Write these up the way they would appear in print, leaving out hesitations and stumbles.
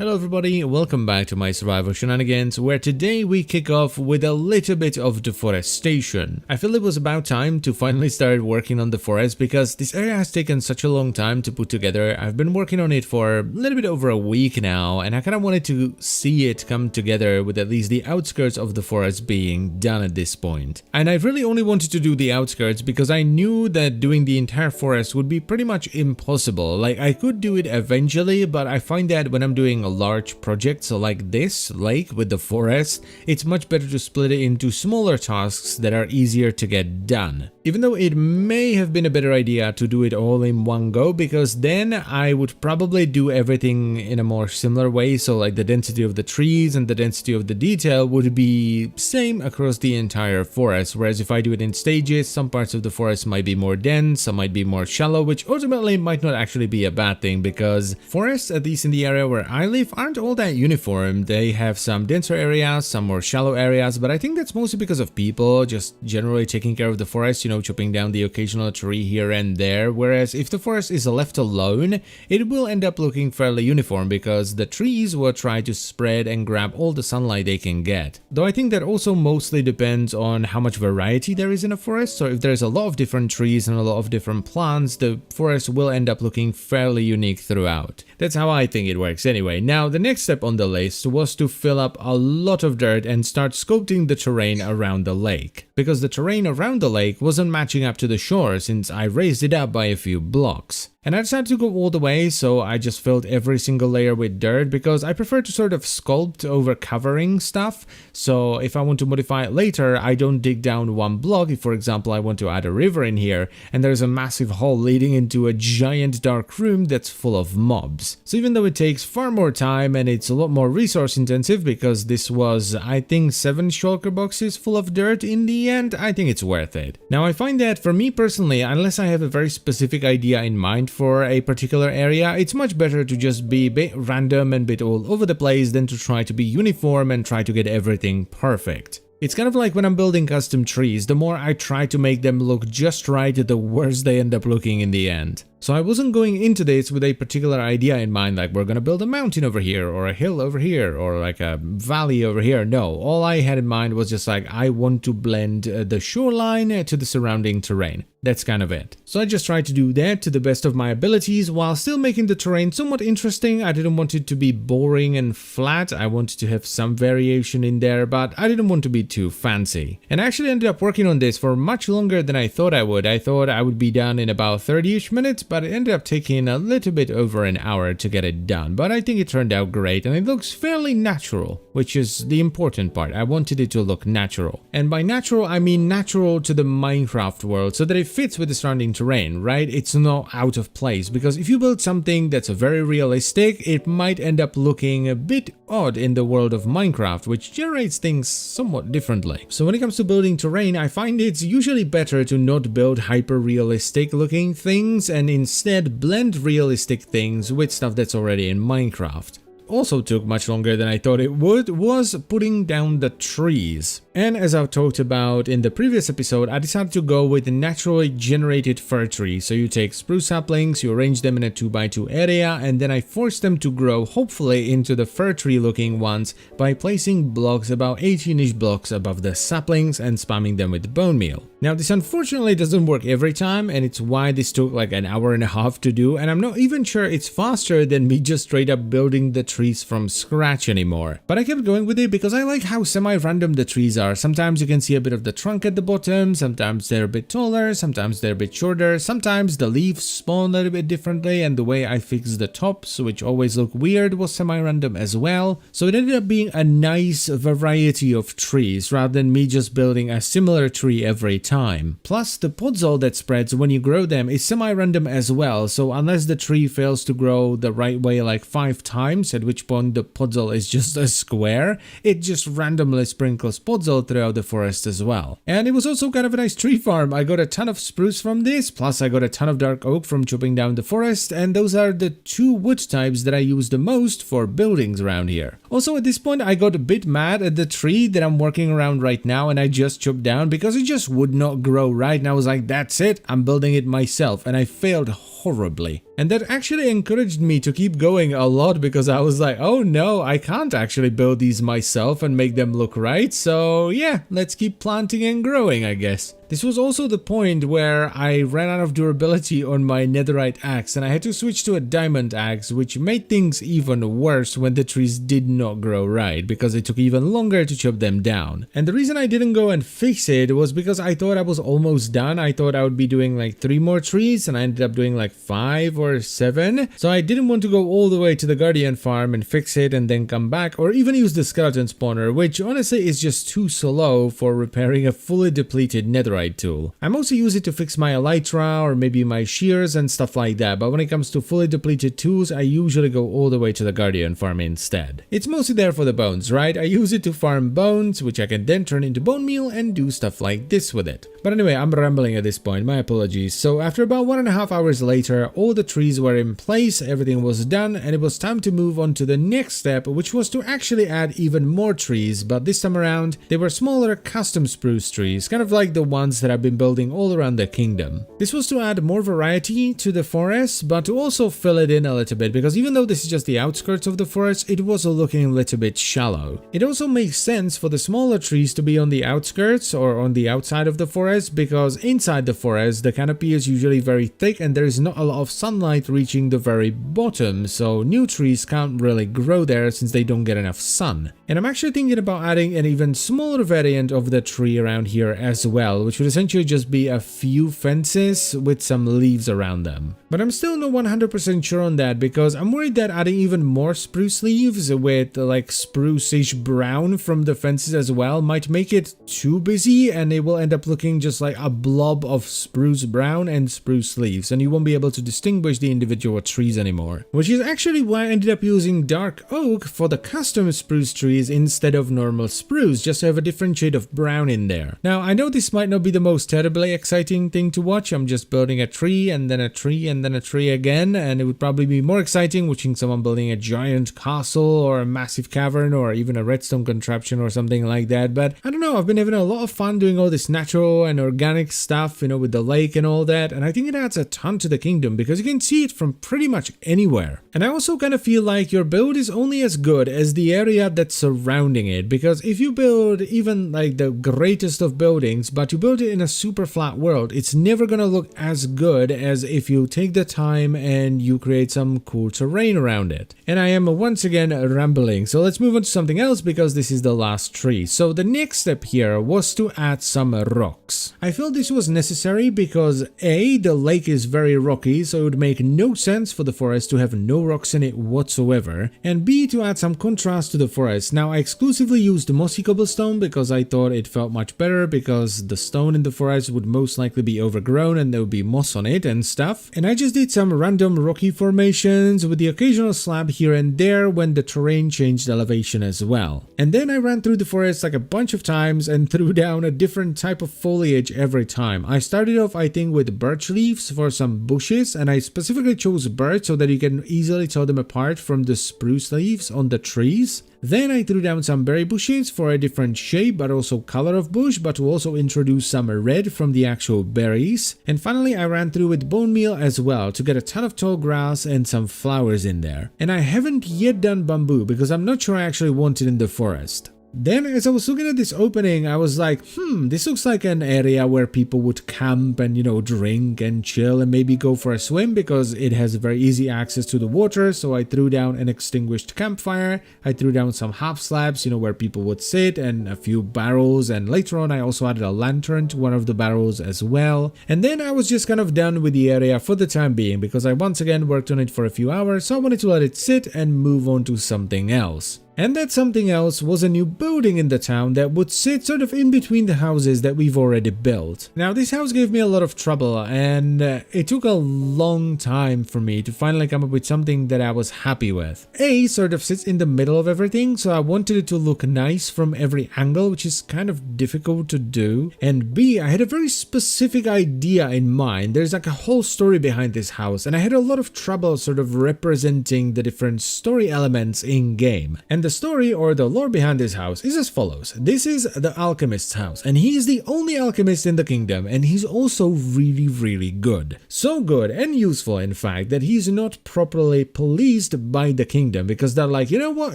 Hello everybody, welcome back to my survival shenanigans, where today we kick off with a little bit of deforestation. I feel it was about time to finally start working on the forest because this area has taken such a long time to put together. I've been working on it for a little bit over a week now, and I kind of wanted to see it come together with at least the outskirts of the forest being done at this point. And I really only wanted to do the outskirts because I knew that doing the entire forest would be pretty much impossible. Like, I could do it eventually, but I find that when I'm doing large projects like this lake with the forest, it's much better to split it into smaller tasks that are easier to get done. Even though it may have been a better idea to do it all in one go, because then I would probably do everything in a more similar way, so like the density of the trees and the density of the detail would be same across the entire forest, whereas if I do it in stages, some parts of the forest might be more dense, some might be more shallow, which ultimately might not actually be a bad thing, because forests, at least in the area where I live, aren't all that uniform. They have some denser areas, some more shallow areas, but I think that's mostly because of people just generally taking care of the forest, you know, chopping down the occasional tree here and there, whereas if the forest is left alone, it will end up looking fairly uniform because the trees will try to spread and grab all the sunlight they can get. Though I think that also mostly depends on how much variety there is in a forest, so if there's a lot of different trees and a lot of different plants, the forest will end up looking fairly unique throughout. That's how I think it works anyway. Now, the next step on the list was to fill up a lot of dirt and start sculpting the terrain around the lake, because the terrain around the lake wasn't matching up to the shore since I raised it up by a few blocks. And I decided to go all the way, so I just filled every single layer with dirt because I prefer to sort of sculpt over covering stuff. So if I want to modify it later, I don't dig down one block. If, for example, I want to add a river in here and there's a massive hole leading into a giant dark room that's full of mobs. So even though it takes far more time and it's a lot more resource intensive, because this was, I think, 7 shulker boxes full of dirt in the end, I think it's worth it. Now, I find that for me personally, unless I have a very specific idea in mind for a particular area, it's much better to just be a bit random and a bit all over the place than to try to be uniform and try to get everything perfect. It's kind of like when I'm building custom trees, the more I try to make them look just right, the worse they end up looking in the end. So I wasn't going into this with a particular idea in mind, like we're gonna build a mountain over here, or a hill over here, or like a valley over here. No, all I had in mind was just like, I want to blend the shoreline to the surrounding terrain. That's kind of it. So I just tried to do that to the best of my abilities while still making the terrain somewhat interesting. I didn't want it to be boring and flat. I wanted to have some variation in there, but I didn't want to be too fancy. And I actually ended up working on this for much longer than I thought I would. I thought I would be done in about 30-ish minutes, but it ended up taking a little bit over an hour to get it done. But I think it turned out great and it looks fairly natural, which is the important part. I wanted it to look natural. And by natural, I mean natural to the Minecraft world, so that it fits with the surrounding terrain, right? It's not out of place, because if you build something that's very realistic, it might end up looking a bit odd in the world of Minecraft, which generates things somewhat differently. So when it comes to building terrain, I find it's usually better to not build hyper-realistic looking things and instead blend realistic things with stuff that's already in Minecraft. Also took much longer than I thought it would was putting down the trees. And as I've talked about in the previous episode, I decided to go with naturally generated fir trees. So you take spruce saplings, you arrange them in a 2x2 area, and then I force them to grow hopefully into the fir tree looking ones by placing blocks about 18-ish blocks above the saplings and spamming them with bone meal. Now this unfortunately doesn't work every time, and it's why this took like an hour and a half to do, and I'm not even sure it's faster than me just straight up building the trees from scratch anymore. But I kept going with it because I like how semi-random the trees are. Sometimes you can see a bit of the trunk at the bottom, sometimes they're a bit taller, sometimes they're a bit shorter, sometimes the leaves spawn a little bit differently, and the way I fixed the tops, which always look weird, was semi-random as well. So it ended up being a nice variety of trees rather than me just building a similar tree every time. Plus, the podzol that spreads when you grow them is semi-random as well, so unless the tree fails to grow the right way like 5 times, at which point the podzol is just a square, it just randomly sprinkles podzol throughout the forest as well. And it was also kind of a nice tree farm. I got a ton of spruce from this, plus I got a ton of dark oak from chopping down the forest, and those are the 2 wood types that I use the most for buildings around here. Also at this point I got a bit mad at the tree that I'm working around right now and I just chopped down because it just would not grow right, and I was like, that's it, I'm building it myself, and I failed horribly. And that actually encouraged me to keep going a lot because I was like, oh no, I can't actually build these myself and make them look right. So yeah, let's keep planting and growing, I guess. This was also the point where I ran out of durability on my netherite axe and I had to switch to a diamond axe, which made things even worse when the trees did not grow right because it took even longer to chop them down. And the reason I didn't go and fix it was because I thought I was almost done. I thought I would be doing like 3 more trees and I ended up doing like 5 or 7. So I didn't want to go all the way to the Guardian farm and fix it and then come back, or even use the skeleton spawner, which honestly is just too slow for repairing a fully depleted netherite tool. I mostly use it to fix my elytra or maybe my shears and stuff like that, but when it comes to fully depleted tools, I usually go all the way to the Guardian farm instead. It's mostly there for the bones, right? I use it to farm bones, which I can then turn into bone meal and do stuff like this with it. But anyway, I'm rambling at this point, my apologies. So after about 1.5 hours later, all the trees were in place, everything was done, and it was time to move on to the next step, which was to actually add even more trees, but this time around, they were smaller custom spruce trees, kind of like the ones that I've been building all around the kingdom. This was to add more variety to the forest, but to also fill it in a little bit, because even though this is just the outskirts of the forest, it was looking a little bit shallow. It also makes sense for the smaller trees to be on the outskirts or on the outside of the forest, because inside the forest, the canopy is usually very thick and there is not a lot of sunlight reaching the very bottom, so new trees can't really grow there since they don't get enough sun. And I'm actually thinking about adding an even smaller variant of the tree around here as well, which would essentially just be a few fences with some leaves around them. But I'm still not 100% sure on that because I'm worried that adding even more spruce leaves with like spruce-ish brown from the fences as well might make it too busy and it will end up looking just like a blob of spruce brown and spruce leaves, and you won't be able to distinguish the individual trees anymore. Which is actually why I ended up using dark oak for the custom spruce trees instead of normal spruce, just to have a different shade of brown in there. Now I know this might not be the most terribly exciting thing to watch. I'm just building a tree and then a tree and then a tree again, and it would probably be more exciting watching someone building a giant castle or a massive cavern or even a redstone contraption or something like that. But I don't know, I've been having a lot of fun doing all this natural and organic stuff, you know, with the lake and all that, and I think it adds a ton to the kingdom because you can see it from pretty much anywhere. And I also kind of feel like your build is only as good as the area that's surrounding it, because if you build even like the greatest of buildings but you build it in a super flat world, it's never gonna look as good as if you take the time and you create some cool terrain around it. And I am once again rambling, so let's move on to something else because this is the last tree. So the next step here was to add some rocks. I felt this was necessary because A, the lake is very rocky, so it would make no sense for the forest to have no rocks in it whatsoever, and B, to add some contrast to the forest. Now I exclusively used mossy cobblestone because I thought it felt much better because the stone in the forest would most likely be overgrown and there would be moss on it and stuff, and I just did some random rocky formations with the occasional slab here and there when the terrain changed elevation as well. And then I ran through the forest like a bunch of times and threw down a different type of foliage every time. I started off I think with birch leaves for some bushes, and I specifically chose birch so that you can easily tell them apart from the spruce leaves on the trees. Then I threw down some berry bushes for a different shape but also color of bush, but to also introduce some red from the actual berries. And finally I ran through with bone meal as well to get a ton of tall grass and some flowers in there. And I haven't yet done bamboo because I'm not sure I actually want it in the forest. Then as I was looking at this opening, I was like, this looks like an area where people would camp and, you know, drink and chill and maybe go for a swim because it has very easy access to the water. So I threw down an extinguished campfire. I threw down some half slabs, you know, where people would sit, and a few barrels. And later on, I also added a lantern to one of the barrels as well. And then I was just kind of done with the area for the time being because I once again worked on it for a few hours. So I wanted to let it sit and move on to something else. And that something else was a new building in the town that would sit sort of in between the houses that we've already built. Now this house gave me a lot of trouble, and it took a long time for me to finally come up with something that I was happy with. A sort of sits in the middle of everything, so I wanted it to look nice from every angle, which is kind of difficult to do. And B, I had a very specific idea in mind. There's like a whole story behind this house, and I had a lot of trouble sort of representing the different story elements in game. And And the story or the lore behind this house is as follows. This is the alchemist's house, and he is the only alchemist in the kingdom, and he's also really good. So good and useful, in fact, that he's not properly policed by the kingdom, because they're like, you know what,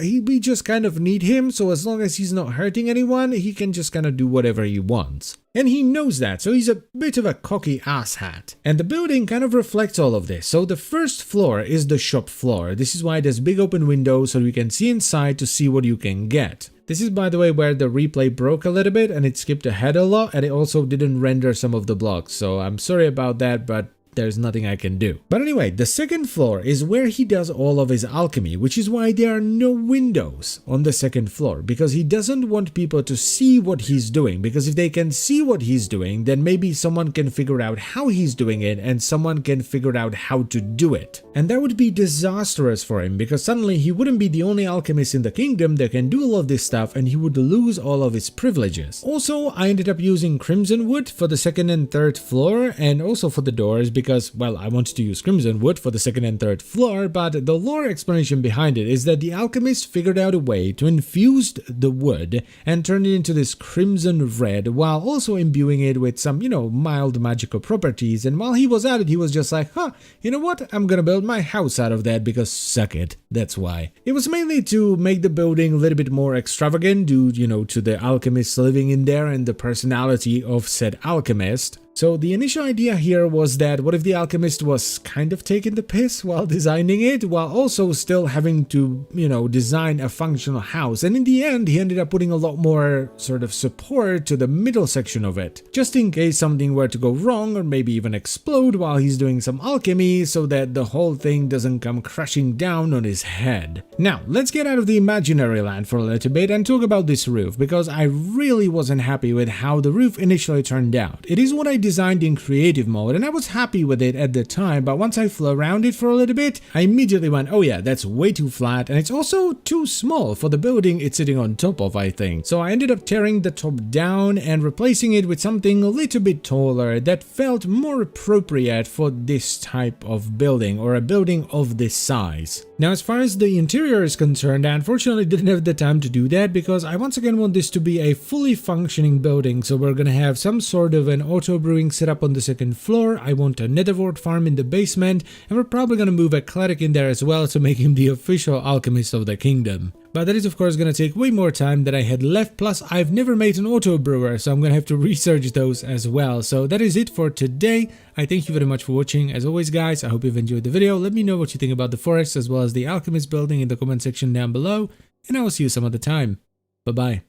we just kind of need him, so as long as he's not hurting anyone, he can just kind of do whatever he wants. And he knows that, so he's a bit of a cocky asshat. And the building kind of reflects all of this. So the first floor is the shop floor. This is why there's big open windows so you can see inside to see what you can get. This is, by the way, where the replay broke a little bit and it skipped ahead a lot, and it also didn't render some of the blocks. So I'm sorry about that, but there's nothing I can do. But anyway, the second floor is where he does all of his alchemy, which is why there are no windows on the second floor, because he doesn't want people to see what he's doing, because if they can see what he's doing, then maybe someone can figure out how he's doing it and someone can figure out how to do it. And that would be disastrous for him, because suddenly he wouldn't be the only alchemist in the kingdom that can do all of this stuff, and he would lose all of his privileges. Also, I ended up using crimson wood for the second and third floor, and also for the doors, because, well, I wanted to use crimson wood for the second and third floor, but the lore explanation behind it is that the alchemist figured out a way to infuse the wood and turn it into this crimson red, while also imbuing it with some, mild magical properties. And while he was at it, he was just like, you know what, I'm gonna build my house out of that, because suck it, that's why. It was mainly to make the building a little bit more extravagant due, to the alchemist living in there and the personality of said alchemist. So the initial idea here was that what if the alchemist was kind of taking the piss while designing it, while also still having to, design a functional house. And in the end, he ended up putting a lot more sort of support to the middle section of it, just in case something were to go wrong or maybe even explode while he's doing some alchemy, so that the whole thing doesn't come crashing down on his head. Now, let's get out of the imaginary land for a little bit and talk about this roof, because I really wasn't happy with how the roof initially turned out. It is what I designed in creative mode, and I was happy with it at the time, but once I flew around it for a little bit, I immediately went, oh yeah, that's way too flat, and it's also too small for the building it's sitting on top of, I think. So I ended up tearing the top down and replacing it with something a little bit taller that felt more appropriate for this type of building, or a building of this size. Now, as far as the interior is concerned, I unfortunately didn't have the time to do that, because I once again want this to be a fully functioning building. So we're gonna have some sort of an auto brewing setup on the second floor. I want a netherwort farm in the basement, and we're probably gonna move a cleric in there as well to make him the official alchemist of the kingdom. But that is of course gonna take way more time than I had left, plus I've never made an auto brewer, so I'm gonna have to research those as well. So that is it for today. I thank you very much for watching. As always guys, I hope you've enjoyed the video. Let me know what you think about the forest as well as the alchemist building in the comment section down below, and I will see you some other time. Bye bye.